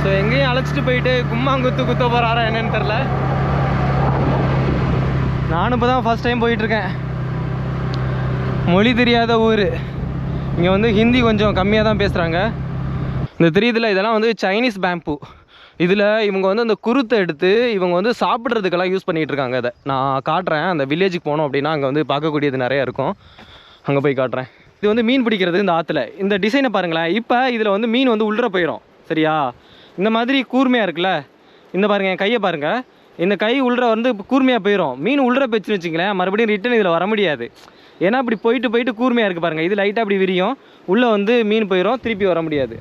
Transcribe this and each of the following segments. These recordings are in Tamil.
ஸோ எங்கேயும் அழைச்சிட்டு போயிட்டு கும்மாங்குத்து குத்த போகிறாரா என்னன்னு தெரில. நானும் இப்போ தான் ஃபஸ்ட் டைம் போயிட்டுருக்கேன். மொழி தெரியாத ஊர். இங்கே வந்து ஹிந்தி கொஞ்சம் கம்மியாக தான் பேசுகிறாங்க. இந்த தெரியுதுல, இதெல்லாம் வந்து சைனீஸ் பேம்பு. இதில் இவங்க வந்து அந்த குருத்தை எடுத்து இவங்க வந்து சாப்பிட்றதுக்கெல்லாம் யூஸ் பண்ணிகிட்டு இருக்காங்க. அதை நான் காட்டுறேன். அந்த வில்லேஜுக்கு போனோம் அப்படின்னா அங்கே வந்து பார்க்கக்கூடியது நிறையா இருக்கும். அங்கே போய் காட்டுறேன். இது வந்து மீன் பிடிக்கிறது இந்த ஆற்றுல. இந்த டிசைனை பாருங்களேன். இப்போ இதில் வந்து மீன் வந்து உள்ளே போயிடும். சரியா? இந்த மாதிரி கூர்மையாக இருக்குல்ல, இந்த பாருங்கள், என் கையை பாருங்கள். இந்த கை உள்ள வந்து கூர்மையாக போயிடும். மீன் உள்ள போயிடுச்சுன்னு வச்சுங்களேன், மறுபடியும் ரிட்டன் இதில் வர முடியாது. ஏன்னா இப்படி போயிட்டு கூர்மையாக இருக்குது பாருங்கள். இது லைட்டாக அப்படி விரியும், உள்ளே வந்து மீன் போயிடும், திருப்பி வர முடியாது.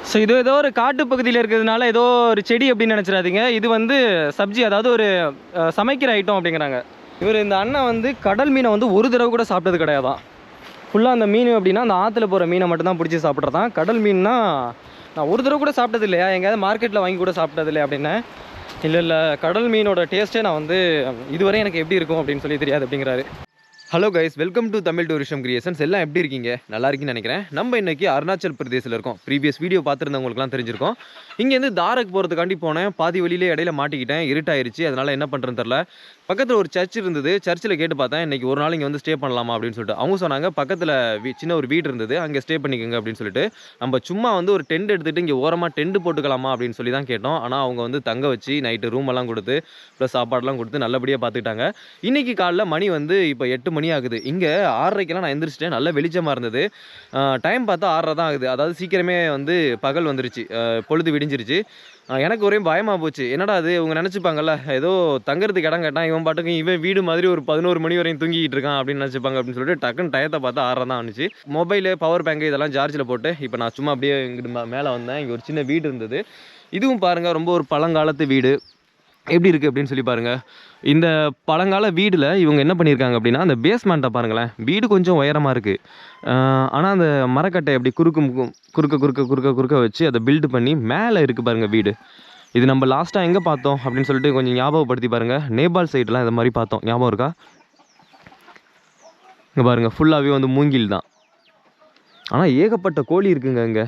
ஸோ இது ஏதோ ஒரு காட்டு பகுதியில் இருக்கிறதுனால ஏதோ ஒரு செடி அப்படின்னு நினச்சிடாதீங்க. இது வந்து சப்ஜி, அதாவது ஒரு சமைக்கிற ஐட்டம் அப்படிங்கிறாங்க. இவர் இந்த அண்ணன் வந்து கடல் மீனை வந்து ஒரு தடவை கூட சாப்பிட்டது கிடையாதான். ஃபுல்லாக அந்த மீன் அப்படின்னா அந்த ஆற்றுல போகிற மீனை மட்டும்தான் பிடிச்சி சாப்பிட்றதான். கடல் மீன்னா நான் ஒரு தடவை கூட சாப்பிட்டது இல்லையா, எங்கேயாவது மார்க்கெட்டில் வாங்கி கூட சாப்பிட்டது இல்லையா அப்படின்னா, இல்லை கடல் மீனோட டேஸ்ட்டே நான் வந்து இதுவரை எனக்கு எப்படி இருக்கும் அப்படின்னு சொல்லி தெரியாது அப்படிங்கிறாரு. Hello guys, welcome to Tamil tourism creations. எல்லாம் எப்படி இருக்கீங்க? நல்லா இருக்குன்னு நினைக்கிறேன். நம்ம இன்றைக்கி அருணாச்சல் பிரதேசில் இருக்கோம். ப்ரீவியஸ் வீடியோ பார்த்துருந்தவங்களுக்குலாம் தெரிஞ்சிருக்கும். இங்கேருந்து தாரக் போகிறதுக்காண்டி போனேன். பாதி வழியிலே இடையில மாட்டிக்கிட்டேன். இருட்டாயிருச்சு. அதனால் என்ன பண்ணுறேன்னு தெரில. பக்கத்தில் ஒரு சர்ச் இருந்தது. சர்ச்சில் கேட்டு பார்த்தேன், இன்றைக்கி ஒரு நாள் இங்கே வந்து ஸ்டே பண்ணலாமா அப்படின்னு சொல்லிட்டு. அவங்க சொன்னாங்க பக்கத்தில் சின்ன ஒரு வீடு இருந்தது, அங்கே ஸ்டே பண்ணிக்கோங்க அப்படின்னு சொல்லிட்டு. நம்ம சும்மா வந்து ஒரு டென்ட் எடுத்துகிட்டு இங்கே ஓரமாக டென்ட் போட்டுக்கலாமா அப்படின்னு சொல்லி தான் கேட்டோம். ஆனால் அவங்க வந்து தங்க வச்சு நைட்டு ரூம் எல்லாம் கொடுத்து ப்ளஸ் சாப்பாடெலாம் கொடுத்து நல்லபடியாக பார்த்துக்கிட்டாங்க. இன்றைக்கி காலைல மணி வந்து இப்போ 8 மணி ஆகுது. இங்கே 6:30க்கெல்லாம் நான் எந்திரிச்சிட்டேன். நல்ல வெளிச்சமாக இருந்தது. டைம் பார்த்தா 6:30 தான் ஆகுது. அதாவது சீக்கிரமே வந்து பகல் வந்துருச்சு, பொழுது விடிஞ்சிருச்சு. எனக்கு ஒரே பயமாக போச்சு. என்னடா அது, இவங்க நினச்சிப்பாங்கல்ல ஏதோ தங்குறதுக்கு இடம் கேட்டான், இவன் பாட்டுக்கு இவன் வீடு மாதிரி ஒரு 11 மணி வரையும் தூங்கிட்டு இருக்கான் அப்படின்னு நினச்சிப்பாங்க அப்படின்னு சொல்லிட்டு டக்குன்னு டயத்தை பார்த்தா 6:30 தான் வந்துச்சு. மொபைலு, பவர் பேங்கு இதெல்லாம் சார்ஜில் போட்டு இப்போ நான் சும்மா அப்படியே இங்கிட்டு மேலே வந்தேன். இங்கே ஒரு சின்ன வீடு இருந்தது. இதுவும் பாருங்கள், ரொம்ப ஒரு பழங்காலத்து வீடு. எப்படி இருக்குது அப்படின்னு சொல்லி பாருங்கள். இந்த பழங்கால வீடில் இவங்க என்ன பண்ணியிருக்காங்க அப்படின்னா, அந்த பேஸ்மெண்ட்டை பாருங்களேன். வீடு கொஞ்சம் உயரமாக இருக்குது. ஆனால் அந்த மரக்கட்டை எப்படி குறுக்க வச்சு அதை பில்டு பண்ணி மேலே இருக்குது பாருங்கள் வீடு. இது நம்ம லாஸ்ட்டாக எங்கே பார்த்தோம் அப்படின்னு சொல்லிட்டு கொஞ்சம் ஞாபகப்படுத்தி பாருங்கள். நேபாள் சைடெலாம் இது மாதிரி பார்த்தோம், ஞாபகம் இருக்கா? இங்கே பாருங்கள், ஃபுல்லாகவே வந்து மூங்கில் தான். ஆனால் ஏகப்பட்ட கோழி இருக்குங்க இங்கே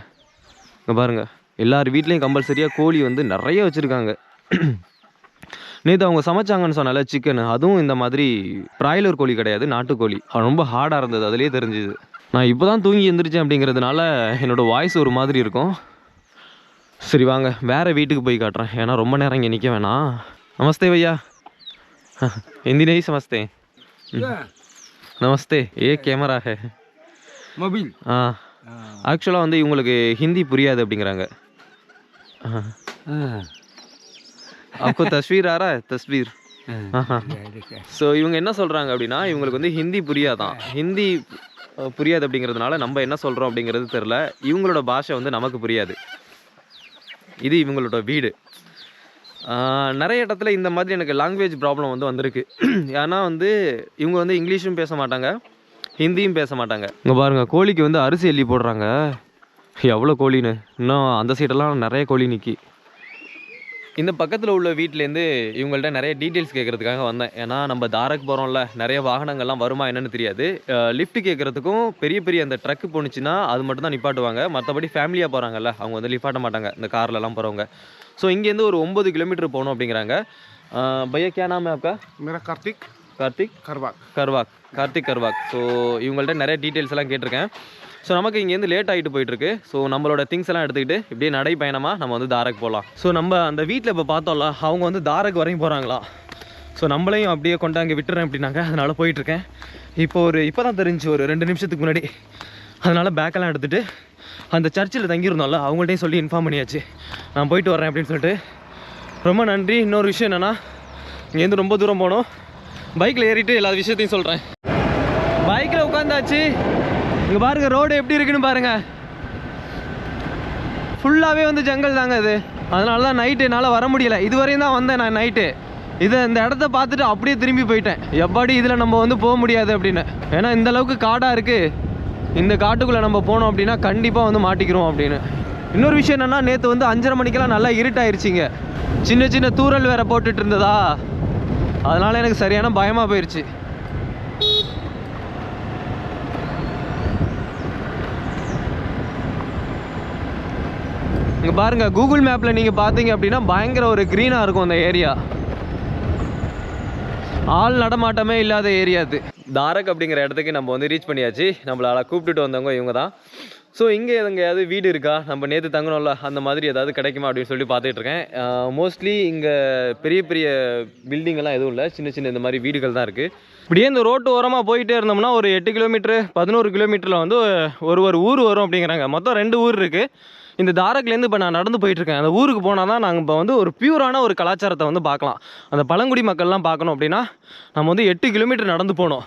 பாருங்கள். எல்லார் வீட்லேயும் கம்பல்சரியாக கோழி வந்து நிறைய வச்சுருக்காங்க. நேற்று அவங்க சமைச்சாங்கன்னு சொன்னால சிக்கன், அதுவும் இந்த மாதிரி பிராய்லர் கோழி கிடையாது, நாட்டுக்கோழி. ரொம்ப ஹார்டாக இருந்தது, அதிலே தெரிஞ்சுது. நான் இப்போ தான் தூங்கி எழுந்திரிச்சேன் அப்படிங்கிறதுனால என்னோடய வாய்ஸ் ஒரு மாதிரி இருக்கும். சரி வாங்க வேறு வீட்டுக்கு போய் காட்டுறேன், ஏன்னா ரொம்ப நேரம் இங்கே நிற்க வேணாம். நமஸ்தே பையா. ஹிந்தி नहीं समझते? நமஸ்தே. ஏ கேமரா ஹே மொபைல். ஆக்சுவலாக வந்து இவங்களுக்கு ஹிந்தி புரியாது அப்படிங்கிறாங்க. आपको तस्वीर आ रहा है? तस्वीर. ஸோ இவங்க என்ன சொல்கிறாங்க அப்படின்னா, இவங்களுக்கு வந்து ஹிந்தி புரியாதான். ஹிந்தி புரியாது அப்படிங்கிறதுனால நம்ம என்ன சொல்கிறோம் அப்படிங்கிறது தெரில. இவங்களோட பாஷை வந்து நமக்கு புரியாது. இது இவங்களோட வீடு. நிறைய இடத்துல இந்த மாதிரி எனக்கு லாங்குவேஜ் ப்ராப்ளம் வந்து வந்திருக்கு. ஏன்னா வந்து இவங்க வந்து இங்கிலீஷும் பேச மாட்டாங்க, ஹிந்தியும் பேச மாட்டாங்க. இங்கே பாருங்கள், கோழிக்கு வந்து அரிசி எள்ளி போடுறாங்க. எவ்வளோ கோழின்னு, இன்னும் அந்த சைடெல்லாம் நிறைய கோழி நிற்கி. இந்த பக்கத்தில் உள்ள வீட்டிலேருந்து இவங்கள்ட்ட நிறைய டீட்டெயில்ஸ் கேட்குறதுக்காக வந்தேன். ஏன்னா நம்ம தாரக் போகிறோம்ல, நிறைய வாகனங்கள்லாம் வருமா என்னென்னு தெரியாது. லிஃப்ட் கேட்குறதுக்கும் பெரிய அந்த ட்ரக்கு போணுச்சுன்னா அது மட்டும் தான் நிப்பாட்டுவாங்க. மற்றபடி ஃபேமிலியாக போகிறாங்கல்ல, அவங்க வந்து நிப்பாட்ட மாட்டாங்க இந்த கார்லலாம் போகிறவங்க. ஸோ இங்கேருந்து ஒரு 9 கிலோமீட்டர் போகணும் அப்படிங்கிறாங்க. பையா கே நாம் ஆப்கா? मेरा कार्तिक கர்வாக். ஸோ இவங்கள்ட்ட நிறைய டீட்டெயில்ஸ் எல்லாம் கேட்டிருக்கேன். ஸோ நமக்கு இங்கேருந்து லேட் ஆகிட்டு போயிட்டுருக்கு. ஸோ நம்மளோட திங்ஸ் எல்லாம் எடுத்துக்கிட்டு இப்படியே நடைப்பயணமாக நம்ம வந்து தாரக் போகலாம். ஸோ நம்ம அந்த வீட்டில் இப்போ பார்த்தோம்ல, அவங்க வந்து தாரக் வரையும் போகிறாங்களா. ஸோ நம்மளையும் அப்படியே கொண்டு அங்கே விட்டுறேன் அப்படின்னாங்க. அதனால் போயிட்டுருக்கேன். இப்போ தான் தெரிஞ்சு ஒரு 2 நிமிஷத்துக்கு முன்னாடி. அதனால் பேக்கெல்லாம் எடுத்துகிட்டு அந்த சர்ச்சில் தங்கியிருந்தோம்ல, அவங்கள்ட்டையும் சொல்லி இன்ஃபார்ம் பண்ணியாச்சு, நான் போயிட்டு வரேன் அப்படின்னு சொல்லிட்டு. ரொம்ப நன்றி. இன்னொரு விஷயம் என்னென்னா, இங்கேருந்து ரொம்ப தூரம் போகணும். பைக்கில் ஏறிட்டு எல்லா விஷயத்தையும் சொல்கிறேன். பைக்கில் உட்காந்தாச்சு. இங்கே பாருங்கள் ரோடு எப்படி இருக்குன்னு பாருங்கள். ஃபுல்லாகவே வந்து ஜங்கல் தாங்க இது. அதனால தான் நைட்டு என்னால் வர முடியலை. இதுவரையும் தான் வந்தேன் நான் நைட்டு. இந்த இடத்த பார்த்துட்டு அப்படியே திரும்பி போயிட்டேன். எப்படி இதில் நம்ம வந்து போக முடியாது அப்படின்னு. ஏன்னா இந்தளவுக்கு காடாக இருக்குது. இந்த காட்டுக்குள்ளே நம்ம போனோம் அப்படின்னா கண்டிப்பாக வந்து மாட்டிக்கிறோம் அப்படின்னு. இன்னொரு விஷயம் என்னென்னா, நேற்று வந்து 5:30 மணிக்கெல்லாம் நல்லா இருட்டாயிருச்சிங்க. சின்ன தூறல் வேறு போட்டுட்டு இருந்ததா, அதனால் எனக்கு சரியான பயமாக போயிடுச்சு. இங்கே பாருங்கள், கூகுள் மேப்பில் நீங்கள் பார்த்தீங்க அப்படின்னா பயங்கர ஒரு க்ரீனாக இருக்கும் அந்த ஏரியா. ஆள் நடமாட்டமே இல்லாத ஏரியா அது. தாரக் அப்படிங்கிற இடத்துக்கு நம்ம வந்து ரீச் பண்ணியாச்சு. நம்மளால் கூப்பிட்டுட்டு வந்தவங்க இவங்க தான். ஸோ இங்கே எங்கேயாவது வீடு இருக்கா, நம்ம நேற்று தங்கணும்ல அந்த மாதிரி ஏதாவது கிடைக்குமா அப்படின்னு சொல்லி பார்த்துட்ருக்கேன். மோஸ்ட்லி இங்கே பெரிய பெரிய பில்டிங்கெல்லாம் எதுவும் இல்லை, சின்ன சின்ன இந்த மாதிரி வீடுகள் தான் இருக்குது. இப்படியே இந்த ரோட்டு ஓரமாக போயிட்டே இருந்தோம்னா ஒரு 8 கிலோமீட்டரு 11 கிலோமீட்டரில் வந்து ஒரு ஊர் வரும் அப்படிங்கிறாங்க. மொத்தம் 2 ஊர் இருக்குது. இந்த தாரக்லேருந்து இப்போ நான் நடந்து போயிட்டுருக்கேன். அந்த ஊருக்கு போனால் தான் நாங்கள் இப்போ வந்து ஒரு பியூரான ஒரு கலாச்சாரத்தை வந்து பார்க்கலாம். அந்த பழங்குடி மக்கள்லாம் பார்க்கணும் அப்படின்னா நம்ம வந்து 8 கிலோமீட்டர் நடந்து போகணும்.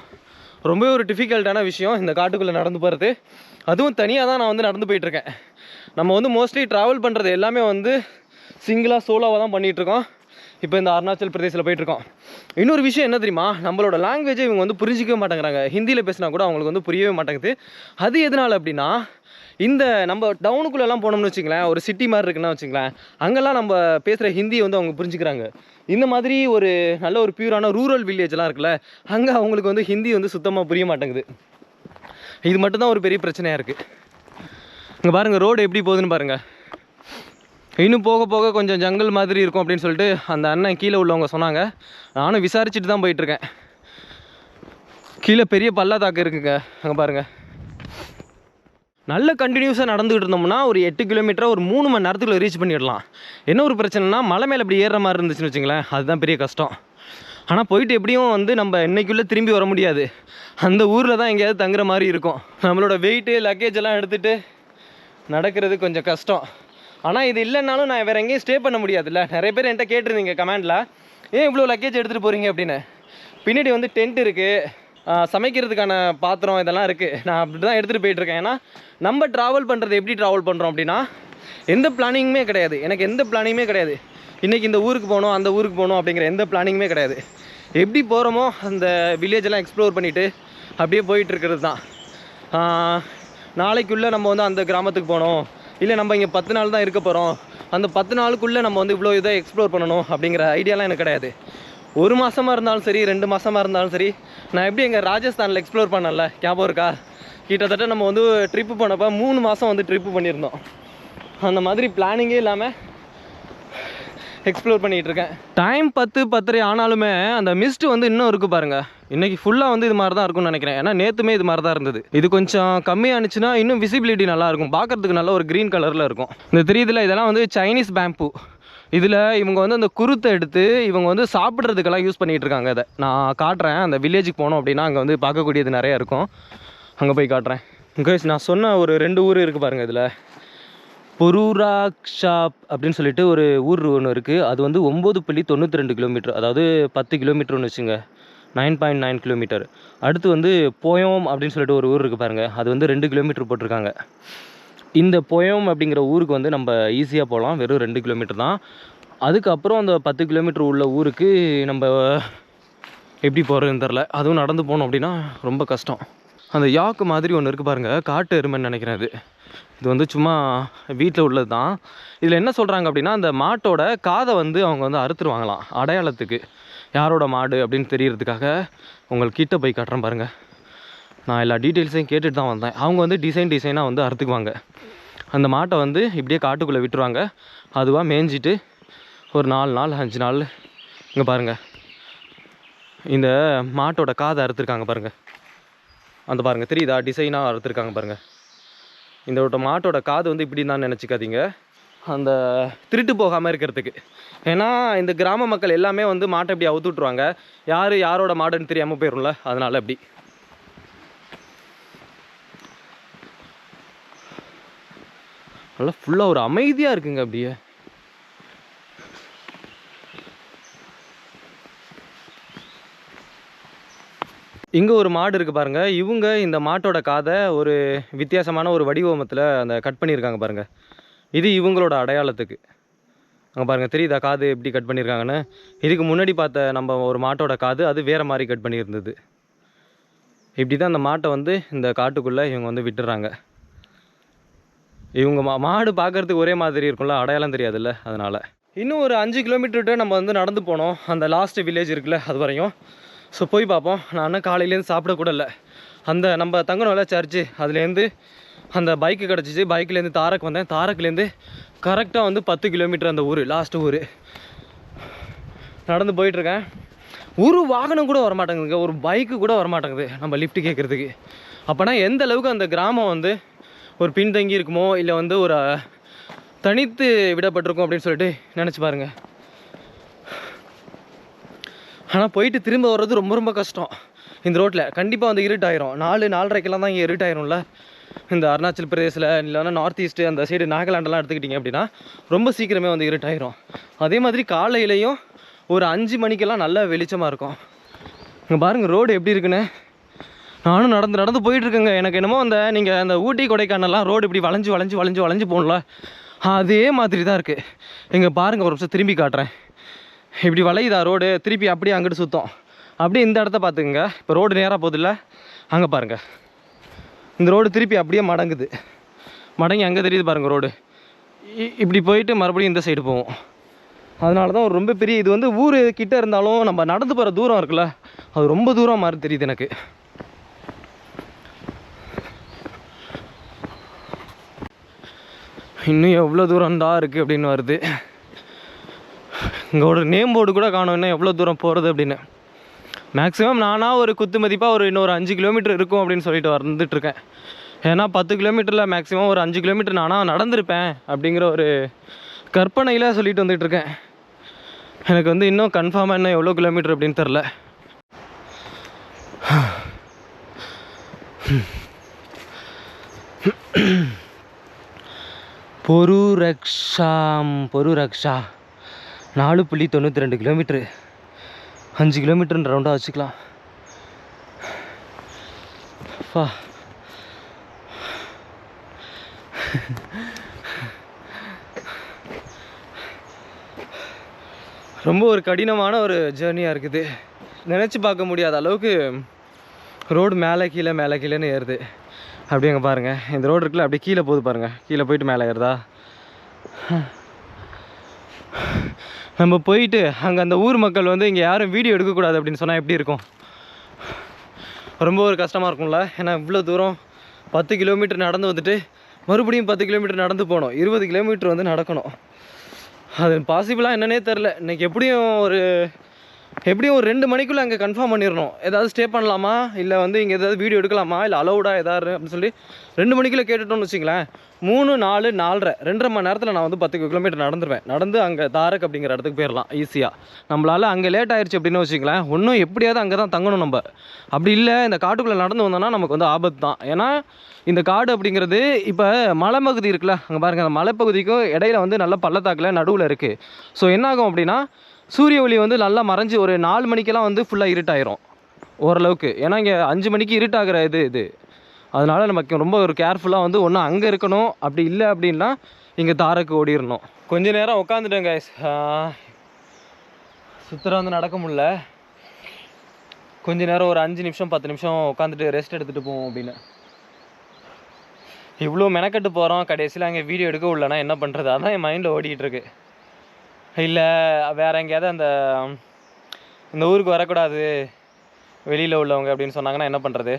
ரொம்பவே ஒரு டிஃபிகல்ட்டான விஷயம் இந்த காட்டுக்குள்ளே நடந்து போகிறது. அதுவும் தனியாக தான் நான் வந்து நடந்து போயிட்டுருக்கேன். நம்ம வந்து மோஸ்ட்லி ட்ராவல் பண்ணுறது எல்லாமே வந்து சிங்கிளாக சோலோவாக தான் பண்ணிகிட்ருக்கோம். இப்போ இந்த அருணாச்சல் பிரதேசில் போயிட்டுருக்கோம். இன்னொரு விஷயம் என்ன தெரியுமா, நம்மளோட லாங்குவேஜை இவங்க வந்து புரிஞ்சிக்கவே மாட்டேங்கிறாங்க. ஹிந்தியில் பேசினா கூட அவங்களுக்கு வந்து புரியவே மாட்டேங்குது. அது எதனால் அப்படின்னா, இந்த நம்ம டவுனுக்குள்ளெல்லாம் போனோம்னு வச்சுங்களேன், ஒரு சிட்டி மாதிரி இருக்குன்னா வச்சுங்களேன், அங்கெல்லாம் நம்ம பேசுகிற ஹிந்தியை வந்து அவங்க புரிஞ்சுக்கிறாங்க. இந்த மாதிரி ஒரு நல்ல ஒரு பியூரான ரூரல் வில்லேஜெலாம் இருக்குல்ல, அங்கே அவங்களுக்கு வந்து ஹிந்தி வந்து சுத்தமாக புரிய மாட்டேங்குது. இது மட்டும்தான் ஒரு பெரிய பிரச்சனையாக இருக்குது. இங்கே பாருங்கள் ரோடு எப்படி போகுதுன்னு பாருங்கள். இன்னும் போக போக கொஞ்சம் ஜங்கல் மாதிரி இருக்கும் அப்படின்னு சொல்லிட்டு அந்த அண்ணன் கீழே உள்ளவங்க சொன்னாங்க. நானும் விசாரிச்சுட்டு தான் போயிட்டுருக்கேன். கீழே பெரிய பள்ளத்தாக்கு இருக்குங்க, அங்கே பாருங்கள். நல்ல கண்டினியூஸாக நடந்துகிட்டு இருந்தோம்னா ஒரு 8 கிலோமீட்டரை ஒரு 3 மணி நேரத்துக்குள்ளே ரீச் பண்ணிடலாம். என்ன ஒரு பிரச்சனைனா, மலை மேலே இப்படி ஏறுற மாதிரி இருந்துச்சுன்னு வச்சுங்களேன், அதுதான் பெரிய கஷ்டம். ஆனால் போயிட்டு எப்படியும் வந்து நம்ம இன்னைக்குள்ளே திரும்பி வர முடியாது. அந்த ஊரில் தான் எங்கேயாவது தங்குற மாதிரி இருக்கும். நம்மளோட வெயிட்டு லக்கேஜ் எல்லாம் எடுத்துகிட்டு நடக்கிறது கொஞ்சம் கஷ்டம். ஆனால் இது இல்லைன்னாலும் நான் வேறு எங்கேயும் ஸ்டே பண்ண முடியாதுல்ல. நிறைய பேர் என்கிட்ட கேட்டிருந்தீங்க கமெண்டில், ஏன் இவ்வளோ லக்கேஜ் எடுத்துகிட்டு போகிறீங்க அப்படின்னு. பின்னாடி வந்து டென்ட் இருக்குது, சமைக்கிறதுக்கான பாத்திரம் இதெல்லாம் இருக்குது. நான் அப்படி தான் எடுத்துகிட்டு போயிட்டுருக்கேன். ஏன்னா நம்ம ட்ராவல் பண்ணுறது எப்படி ட்ராவல் பண்ணுறோம் அப்படின்னா, எந்த பிளானிங்குமே கிடையாது. எனக்கு எந்த பிளானிங்குமே கிடையாது. இன்றைக்கி இந்த ஊருக்கு போகணும் அந்த ஊருக்கு போகணும் அப்படிங்கிற எந்த பிளானிங்குமே கிடையாது. எப்படி போகிறோமோ அந்த வில்லேஜெல்லாம் எக்ஸ்ப்ளோர் பண்ணிவிட்டு அப்படியே போயிட்டுருக்கிறது தான். நாளைக்குள்ளே நம்ம வந்து அந்த கிராமத்துக்கு போகணும், இல்லை நம்ம இங்கே 10 நாள் தான் இருக்க போகிறோம், அந்த 10 நாளுக்குள்ளே நம்ம வந்து இவ்வளோ இதை எக்ஸ்ப்ளோர் பண்ணணும் அப்படிங்கிற ஐடியாலாம் எனக்கு கிடையாது. 1 மாதமாக இருந்தாலும் சரி, 2 மாதமாக இருந்தாலும் சரி, நான் எப்படி எங்கள் ராஜஸ்தானில் எக்ஸ்ப்ளோர் பண்ணல, ஞாபகம் இருக்கா? கிட்டத்தட்ட நம்ம வந்து ட்ரிப்பு போனப்போ 3 மாதம் வந்து ட்ரிப்பு பண்ணியிருந்தோம். அந்த மாதிரி பிளானிங்கே இல்லாமல் எக்ஸ்ப்ளோர் பண்ணிகிட்ருக்கேன். டைம் 10-10:30 ஆனாலுமே அந்த மிஸ்ட்டு வந்து இன்னும் இருக்குது பாருங்கள். இன்றைக்கி ஃபுல்லாக வந்து இது மாதிரி தான் இருக்கும்னு நினைக்கிறேன். ஏன்னா நேற்றுமே இது மாதிரி தான் இருந்தது. இது கொஞ்சம் கம்மியானுச்சுன்னா இன்னும் விசிபிலிட்டி நல்லாயிருக்கும், பார்க்குறதுக்கு நல்ல ஒரு க்ரீன் கலரில் இருக்கும். இந்த தெரியுதுல, இதெல்லாம் வந்து சைனீஸ் பேம்பு. இதில் இவங்க வந்து அந்த குருத்தை எடுத்து இவங்க வந்து சாப்பிட்றதுக்கெல்லாம் யூஸ் பண்ணிகிட்டு இருக்காங்க. அதை நான் காட்டுறேன். அந்த வில்லேஜுக்கு போனோம் அப்படின்னா அங்கே வந்து பார்க்கக்கூடியது நிறையா இருக்கும். அங்கே போய் காட்டுறேன். கைஸ், நான் சொன்ன ஒரு 2 ஊர் இருக்குது பாருங்கள். இதில் பொருராக்ஷாப் அப்படின்னு சொல்லிட்டு ஒரு ஊர் ஒன்று இருக்குது. அது வந்து 9.92 கிலோமீட்டர், அதாவது 10 கிலோமீட்டர்னு வச்சுங்க, 9.9 கிலோமீட்டர். அடுத்து வந்து போயோம் அப்படின்னு சொல்லிட்டு ஒரு ஊர் இருக்குது பாருங்கள். அது வந்து 2 கிலோமீட்டர் போட்டிருக்காங்க. இந்த போயோம் அப்படிங்கிற ஊருக்கு வந்து நம்ம ஈஸியாக போகலாம், வெறும் 2 கிலோமீட்டர் தான். அதுக்கப்புறம் அந்த 10 கிலோமீட்டர் உள்ள ஊருக்கு நம்ம எப்படி போகிறதுன்னு தெரில. அதுவும் நடந்து போனோம் அப்படின்னா ரொம்ப கஷ்டம். அந்த யாக்கு மாதிரி ஒன்று இருக்குது பாருங்கள், காட்டு எருமைன்னு நினைக்கிறேன். இது வந்து சும்மா வீட்டில் உள்ளது தான். இதில் என்ன சொல்கிறாங்க அப்படின்னா, அந்த மாட்டோட காதை வந்து அவங்க வந்து அறுத்துருவாங்களாம், அடையாளத்துக்கு யாரோட மாடு அப்படின்னு தெரியறதுக்காக. உங்களுக்கு கிட்ட போய் காட்டுறேன் பாருங்கள். நான் எல்லா டீட்டெயில்ஸையும் கேட்டுட்டு தான் வந்தேன். அவங்க வந்து டிசைனாக வந்து அறுத்துக்குவாங்க. அந்த மாட்டை வந்து இப்படியே காட்டுக்குள்ளே விட்டுருவாங்க. அதுவாக மேய்ஞ்சிட்டு ஒரு 4 நாள் 5 நாள். இங்கே பாருங்கள், இந்த மாட்டோட காதை அறுத்துருக்காங்க பாருங்கள். அந்த பாருங்கள் தெரியுதா, டிசைனாக அறுத்துருக்காங்க பாருங்கள். இந்த மாட்டோட காது வந்து இப்படி தான் நினச்சிக்காதீங்க, அந்த திருட்டு போகாமல் இருக்கிறதுக்கு. ஏன்னா இந்த கிராம மக்கள் எல்லாமே வந்து மாட்டை இப்படி அவுத்து விட்ருவாங்க, யாரோட மாடுன்னு தெரியாமல் போயிடும்ல, அதனால் அப்படி. நல்லா ஃபுல்லாக ஒரு அமைதியாக இருக்குங்க. அப்படியே இங்கே ஒரு மாடு இருக்குது பாருங்கள். இவங்க இந்த மாட்டோட காதை ஒரு வித்தியாசமான ஒரு வடிவமத்தில் அந்த கட் பண்ணியிருக்காங்க பாருங்கள். இது இவங்களோட அடையாளத்துக்கு. அங்கே பாருங்கள் தெரியுதா காது எப்படி கட் பண்ணியிருக்காங்கன்னு. இதுக்கு முன்னாடி பார்த்த நம்ம ஒரு மாட்டோட காது அது வேறு மாதிரி கட் பண்ணியிருந்தது. இப்படி தான் அந்த மாட்டை வந்து இந்த காட்டுக்குள்ளே இவங்க வந்து விட்டுறாங்க. இவங்க மாடு பார்க்குறதுக்கு ஒரே மாதிரி இருக்கும்ல, அடையாளம் தெரியாதுல்ல, அதனால். இன்னும் ஒரு 5 கிலோமீட்டர்கிட்ட நம்ம வந்து நடந்து போனோம், அந்த லாஸ்ட் வில்லேஜ் இருக்குல்ல, அது வரையும். ஸோ போய் பார்ப்போம். நான் காலையிலேருந்து சாப்பிடக்கூட இல்லை. அந்த நம்ம தங்கணும்ல சர்ச்சு, அதுலேருந்து அந்த பைக்கு கிடச்சிச்சு. பைக்லேருந்து தாரக் வந்தேன். தாரக்லேருந்து கரெக்டாக வந்து 10 கிலோமீட்டர் அந்த ஊர், லாஸ்ட்டு ஊர். நடந்து போயிட்டுருக்கேன். ஒரு வாகனம் கூட வரமாட்டேங்குதுங்க, ஒரு பைக்கு கூட வரமாட்டேங்குது நம்ம லிஃப்ட் கேட்குறதுக்கு. அப்போனா எந்த அளவுக்கு அந்த கிராமம் வந்து ஒரு பின்தங்கி இருக்குமோ, இல்லை வந்து ஒரு தனித்து விடப்பட்டிருக்கும் அப்படின்னு சொல்லிட்டு நினச்சி பாருங்கள். ஆனால் போயிட்டு திரும்ப வர்றது ரொம்ப ரொம்ப கஷ்டம். இந்த ரோட்டில் கண்டிப்பாக வந்து இருட்டாயிரும். 4-4:30 தான் இங்கே இருட்டாயிரும்ல. இந்த அருணாச்சல் பிரதேசில் இல்லைன்னா நார்த் ஈஸ்ட்டு அந்த சைடு நாகாலாண்டெல்லாம் எடுத்துக்கிட்டிங்க அப்படின்னா ரொம்ப சீக்கிரமே வந்து இருட்டாயிரும். அதே மாதிரி காலையிலையும் ஒரு 5 மணிக்கெல்லாம் நல்லா வெளிச்சமாக இருக்கும். இங்கே பாருங்கள் ரோடு எப்படி இருக்குன்னு. நானும் நடந்து போயிட்டுருக்கேங்க. எனக்கு என்னமோ அந்த நீங்கள் அந்த ஊட்டி கொடைக்கானல்லாம் ரோடு இப்படி வளைஞ்சு போகணும்ல, அதே மாதிரி தான் இருக்குது. இங்கே பாருங்கள், ஒரு நிமிஷம் திரும்பி காட்டுறேன். இப்படி வளையுதா ரோடு, திருப்பி அப்படியே அங்கிட்டு சுத்தம். அப்படியே இந்த இடத்த பார்த்துக்குங்க. இப்போ ரோடு நேராக போகுதில்ல, அங்கே பாருங்கள். இந்த ரோடு திருப்பி அப்படியே மடங்கி அங்கே தெரியுது பாருங்கள் ரோடு. இப்படி போயிட்டு மறுபடியும் இந்த சைடு போவோம். அதனால தான் ஒரு ரொம்ப பெரிய இது வந்து ஊர் கிட்டே இருந்தாலும் நம்ம நடந்து போகிற தூரம் இருக்குல்ல, அது ரொம்ப தூரம் மாதிரி தெரியுது எனக்கு. இன்னும் எவ்வளோ தூரம்டா இருக்குது அப்படின்னு வருது. இங்கே ஒரு நேம் போர்டு கூட காணும், இன்னும் எவ்வளோ தூரம் போகிறது அப்படின்னு. மேக்ஸிமம் நானாக ஒரு குத்து மதிப்பாக ஒரு இன்னொரு 5 கிலோமீட்டர் இருக்கும் அப்படின்னு சொல்லிட்டு வந்துட்டுருக்கேன். ஏன்னா 10 கிலோமீட்டரில் மேக்ஸிமம் ஒரு 5 கிலோமீட்டர் நானாக நடந்திருப்பேன் அப்படிங்கிற ஒரு கற்பனையில் சொல்லிட்டு வந்துட்டுருக்கேன். எனக்கு வந்து இன்னும் கன்ஃபார்மாக இன்னும் எவ்வளோ கிலோமீட்டர் அப்படின்னு தெரில. பொரு ரக்ஷா 4.92 கிலோமீட்ரு, 5 கிலோமீட்டர்ன்ற ரவுண்டாக வச்சுக்கலாம். ரொம்ப ஒரு கடினமான ஒரு ஜேர்னியாக இருக்குது. நினச்சி பார்க்க முடியாத அளவுக்கு ரோடு மேலே கீழேன்னு ஏறுது. அப்படியே அங்கே பாருங்கள், இந்த ரோடு இருக்குல்ல, அப்படியே கீழே போகுது பாருங்கள். கீழே போயிட்டு மேலே ஏறுதா. நம்ம போயிட்டு அங்கே அந்த ஊர் மக்கள் வந்து இங்கே யாரும் வீடியோ எடுக்கக்கூடாது அப்படின்னு சொன்னால் எப்படி இருக்கும்? ரொம்ப ஒரு கஷ்டமாக இருக்கும்ல. ஏன்னா இவ்வளோ தூரம் 10 கிலோமீட்டர் நடந்து வந்துட்டு மறுபடியும் 10 கிலோமீட்டர் நடந்து போகணும், 20 கிலோமீட்டர் வந்து நடக்கணும். அது பாசிபிளாக என்னன்னே தெரில. இன்றைக்கி எப்படியும் ஒரு 2 மணிக்குள்ளே அங்கே கன்ஃபார்ம் பண்ணிடணும். ஏதாவது ஸ்டே பண்ணலாமா, இல்லை வந்து இங்கே ஏதாவது வீடியோ எடுக்கலாமா, இல்லை அலௌடா ஏதாவது அப்படின்னு சொல்லி 2 மணிக்குள்ளே கேட்டுட்டோம்னு வச்சிங்களேன். 3, 4, 4:30 2.5 மணி நேரத்தில் நான் வந்து 10 கிலோமீட்டர் நடந்துருவேன். நடந்து அங்கே தாரக் அப்படிங்கிற இடத்துக்கு போயிடலாம் ஈஸியாக. நம்மளால் அங்கே லேட் ஆயிடுச்சு அப்படின்னு வச்சிங்களேன், ஒன்றும் எப்படியாவது அங்கே தான் தங்கணும் நம்ம. அப்படி இல்லை இந்த காட்டுக்குள்ளே நடந்து வந்தோன்னா நமக்கு வந்து ஆபத்து தான். ஏன்னா இந்த காடு அப்படிங்கிறது இப்போ மலைப்பகுதி இருக்குல்ல, அங்கே பாருங்கள், அந்த மலைப்பகுதிக்கும் இடையில வந்து நல்ல பள்ளத்தாக்கில் நடுவில் இருக்குது. ஸோ என்னாகும் அப்படின்னா சூரிய ஒளி வந்து நல்லா மறைஞ்சி ஒரு 4 மணிக்கெல்லாம் வந்து ஃபுல்லாக இருட்டாயிரும் ஓரளவுக்கு. ஏன்னா இங்கே 5 மணிக்கு இருட்டாகிற இது. அதனால் நமக்கு ரொம்ப ஒரு கேர்ஃபுல்லாக வந்து ஒன்று அங்கே இருக்கணும், அப்படி இல்லை அப்படின்னா இங்கே தாரக்கு ஓடிடணும். கொஞ்சம் நேரம் உட்காந்துட்டேங்க, சுத்தரம் வந்து நடக்க முடியல. கொஞ்ச நேரம் ஒரு 5 நிமிஷம் 10 நிமிஷம் உட்காந்துட்டு ரெஸ்ட் எடுத்துகிட்டு போவோம் அப்படின்னு. இவ்வளோ மெனக்கட்டு போகிறோம், கடைசியில் அங்கே வீடியோ எடுக்க விடலன்னா என்ன பண்ணுறது? அதான் என் மைண்டில் ஓடிக்கிட்டு இருக்கு. இல்லை வேறு எங்கேயாவது இந்த ஊருக்கு வரக்கூடாது வெளியில் உள்ளவங்க அப்படின்னு சொன்னாங்கன்னா என்ன பண்ணுறது?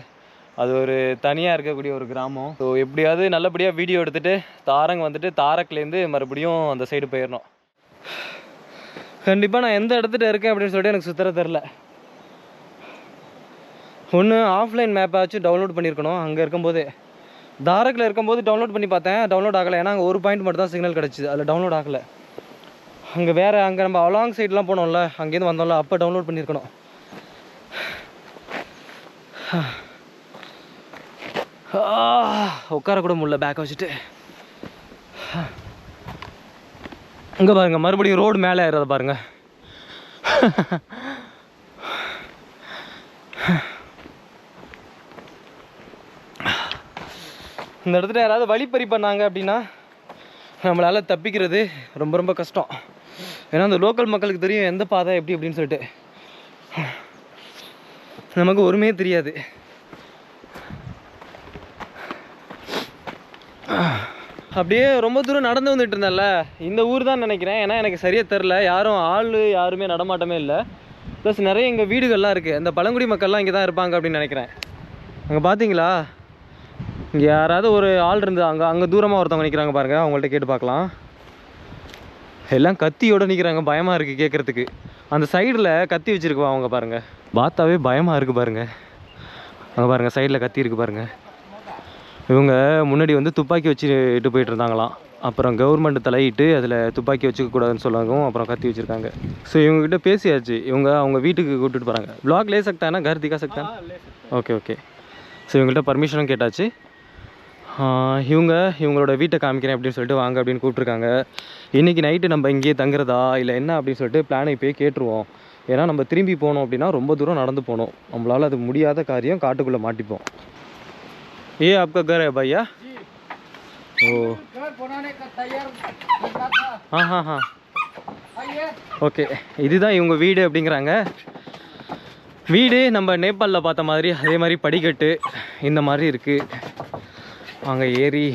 அது ஒரு தனியாக இருக்கக்கூடிய ஒரு கிராமம். ஸோ எப்படியாவது நல்லபடியாக வீடியோ எடுத்துகிட்டு தாரங் வந்துட்டு தாரக்லேருந்து மறுபடியும் அந்த சைடு போயிடணும். கண்டிப்பாக நான் எந்த இடத்துல இருக்கேன் அப்படின்னு சொல்லிட்டு எனக்கு சுத்தர தெரில. ஒன்று ஆஃப்லைன் மேப்பாச்சும் டவுன்லோட் பண்ணியிருக்கணும். அங்கே இருக்கும்போது தாரக்கில் இருக்கும்போது டவுன்லோட் பண்ணி பார்த்தேன், டவுன்லோட் ஆகலை. ஏன்னா அங்கே ஒரு பாயிண்ட் மட்டும் தான் சிக்னல் கிடச்சிது, அதில் டவுன்லோட் ஆகலை. அங்கே வேறு அங்கே நம்ம அலாங் சைட்லாம் போனோம்ல, அங்கேருந்து வந்தோம்ல, அப்போ டவுன்லோட் பண்ணியிருக்கணும். உட்கார கூட முடியல பேக்கை வச்சுட்டு. இங்கே பாருங்கள், மறுபடியும் ரோடு மேலே ஏறதை பாருங்கள். இந்த இடத்துல யாராவது வழிப்பறி பண்ணாங்க அப்படின்னா நம்மளால் தப்பிக்கிறது ரொம்ப ரொம்ப கஷ்டம். ஏன்னா அந்த லோக்கல் மக்களுக்கு தெரியும் எந்த பாதை எப்படி அப்படின்னு சொல்லிட்டு. நமக்கு ஒருமே தெரியாது. அப்படியே ரொம்ப தூரம் நடந்து வந்துட்டு இருந்தேன்ல, இந்த ஊர் தான் நினைக்கிறேன். ஏன்னா எனக்கு சரியாக தெரில, யாருமே நடமாட்டமே இல்லை. ப்ளஸ் நிறைய இங்கே வீடுகள்லாம் இருக்குது. அந்த பழங்குடி மக்கள்லாம் இங்கே தான் இருப்பாங்க அப்படின்னு நினைக்கிறேன். அங்கே பார்த்தீங்களா, இங்கே யாராவது ஒரு ஆள் இருந்து அங்கே தூரமாக ஒருத்தவங்க நிற்கிறாங்க பாருங்கள், அவங்கள்ட்ட கேட்டு பார்க்கலாம். எல்லாம் கத்தியோடு நிற்கிறாங்க, பயமாக இருக்குது கேட்குறதுக்கு. அந்த சைடில் கத்தி வச்சுருக்குவா அவங்க பாருங்கள், பார்த்தாவே பயமாக இருக்குது பாருங்கள். அங்கே பாருங்கள் சைடில் கத்தி இருக்குது பாருங்கள். இவங்க முன்னாடி வந்து துப்பாக்கி வச்சுட்டு போயிட்டு இருந்தாங்களாம். அப்புறம் கவர்மெண்ட் தலையிட்டு அதில் துப்பாக்கி வச்சுக்கக்கூடாதுன்னு சொல்லவும் அப்புறம் கத்தி வச்சுருக்காங்க. ஸோ இவங்ககிட்ட பேசியாச்சு, இவங்க அவங்க வீட்டுக்கு கூப்பிட்டுட்டு போகிறாங்க. வ்ளாக் லே சக்தானா கர் திக்கா சக்தா? Okay okay. ஸோ இவங்கள்ட்ட பர்மிஷனும் கேட்டாச்சு. இவங்களோட வீட்டை காமிக்கிறேன் அப்படின்னு சொல்லிட்டு வாங்க அப்படின்னு கூப்பிட்ருக்காங்க. இன்றைக்கி நைட்டு நம்ம இங்கேயே தங்குறதா இல்லை என்ன அப்படின்னு சொல்லிட்டு பிளானை போய் கேட்டுருவோம். ஏன்னா நம்ம திரும்பி போனோம் அப்படின்னா ரொம்ப தூரம் நடந்து போகணும், நம்மளால் அது முடியாத காரியம், காட்டுக்குள்ளே மாட்டிப்போம். ஏ आपका घर है भैया? ओ हाँ. ஓகே, இதுதான் இவங்க வீடு அப்படிங்கிறாங்க. வீடு நம்ம நேபாளில் பார்த்த மாதிரி அதே மாதிரி படிக்கட்டு இந்த மாதிரி இருக்குது. அங்கே ஏறி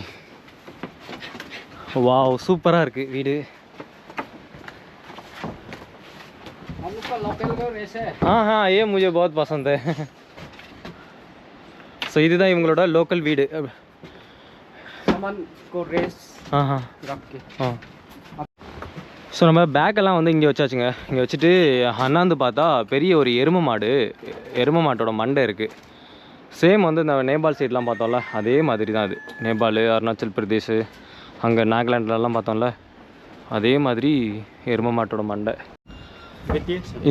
வாவ் சூப்பராக இருக்குது வீடு. हाँ ये मुझे बहुत पसंद है. ஸோ இதுதான் இவங்களோட லோக்கல் வீடு. ஸோ நம்ம பேக்கெல்லாம் வந்து இங்கே வச்சாச்சுங்க. இங்கே வச்சுட்டு அண்ணாந்து பார்த்தா பெரிய ஒரு எருமை மாட்டோட மண்டை இருக்குது. சேம் வந்து இந்த நேபாள் சைட்லாம் பார்த்தோம்ல அதே மாதிரி தான் அது. நேபாள், அருணாச்சல் பிரதேஷ், அங்கே நாகாலாண்ட்லலாம் பார்த்தோம்ல அதே மாதிரி எருமை மாட்டோட மண்டை.